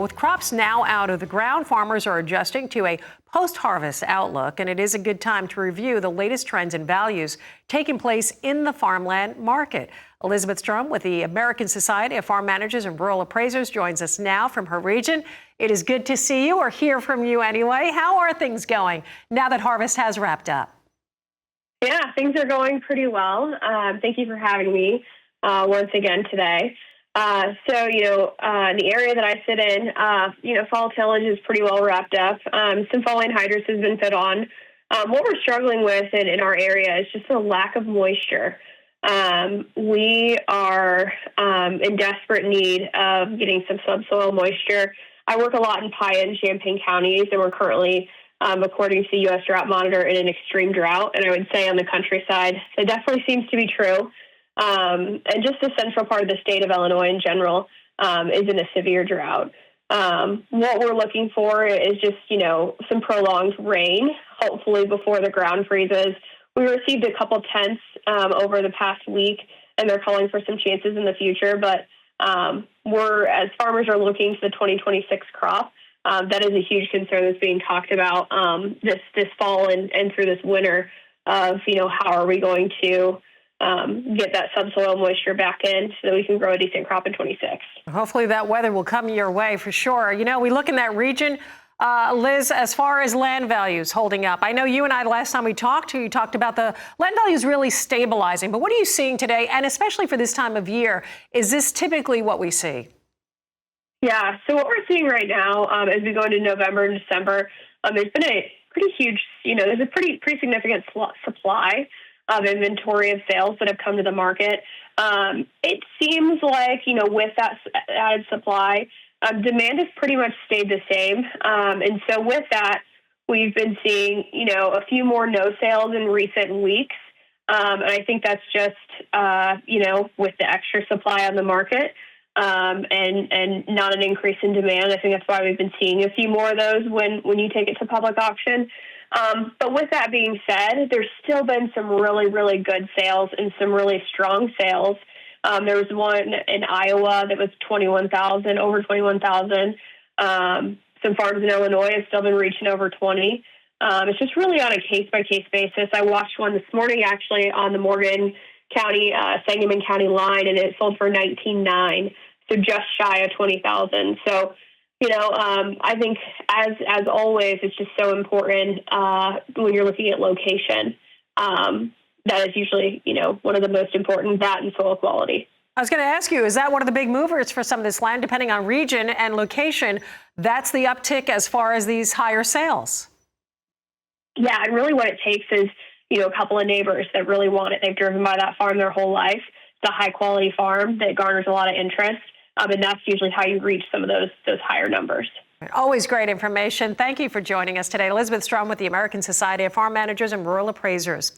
with crops now out of the ground, farmers are adjusting to a post-harvest outlook, and it is a good time to review the latest trends and values taking place in the farmland market. Elizabeth Strom with the American Society of Farm Managers and Rural Appraisers joins us now from her region. It is good to see you, or hear from you anyway. How are things going now that harvest has wrapped up? Yeah, things are going pretty well. Thank you for having me once again today. In the area that I sit in, fall tillage is pretty well wrapped up. Some fall anhydrous has been put on. What we're struggling with in our area is just a lack of moisture. We are in desperate need of getting some subsoil moisture. I work a lot in Piatt and Champaign counties, and we're currently, according to the U.S. Drought Monitor, in an extreme drought. And I would say on the countryside, it definitely seems to be true. And just the central part of the state of Illinois in general is in a severe drought. What we're looking for is just, some prolonged rain, hopefully before the ground freezes. We received a couple tenths over the past week, and they're calling for some chances in the future. But as farmers are looking to the 2026 crop, that is a huge concern that's being talked about this fall and through this winter of, how are we going to get that subsoil moisture back in so that we can grow a decent crop in 26. Hopefully that weather will come your way for sure. We look in that region, Liz, as far as land values holding up. I know you and I, last time we talked, you talked about the land values really stabilizing. But what are you seeing today? And especially for this time of year, is this typically what we see? Yeah, so what we're seeing right now as we go into November and December, there's been a pretty huge, there's a pretty significant supply of inventory of sales that have come to the market. It seems like, with that added supply, demand has pretty much stayed the same. And so with that, we've been seeing, a few more no sales in recent weeks. And I think that's just, with the extra supply on the market and not an increase in demand. I think that's why we've been seeing a few more of those when you take it to public auction. But with that being said, there's still been some really, really good sales and some really strong sales. There was one in Iowa that was over 21,000. Some farms in Illinois have still been reaching over 20. It's just really on a case-by-case basis. I watched one this morning, actually, on the Morgan County, Sangamon County line, and it sold for $19,900, so just shy of 20,000. So, I think as always, it's just so important when you're looking at location. That is usually, one of the most important, that and soil quality. I was going to ask you, is that one of the big movers for some of this land, depending on region and location? That's the uptick as far as these higher sales. Yeah, and really what it takes is, a couple of neighbors that really want it. They've driven by that farm their whole life. It's a high-quality farm that garners a lot of interest, and that's usually how you reach some of those higher numbers. Always great information. Thank you for joining us today. Elizabeth Strom with the American Society of Farm Managers and Rural Appraisers.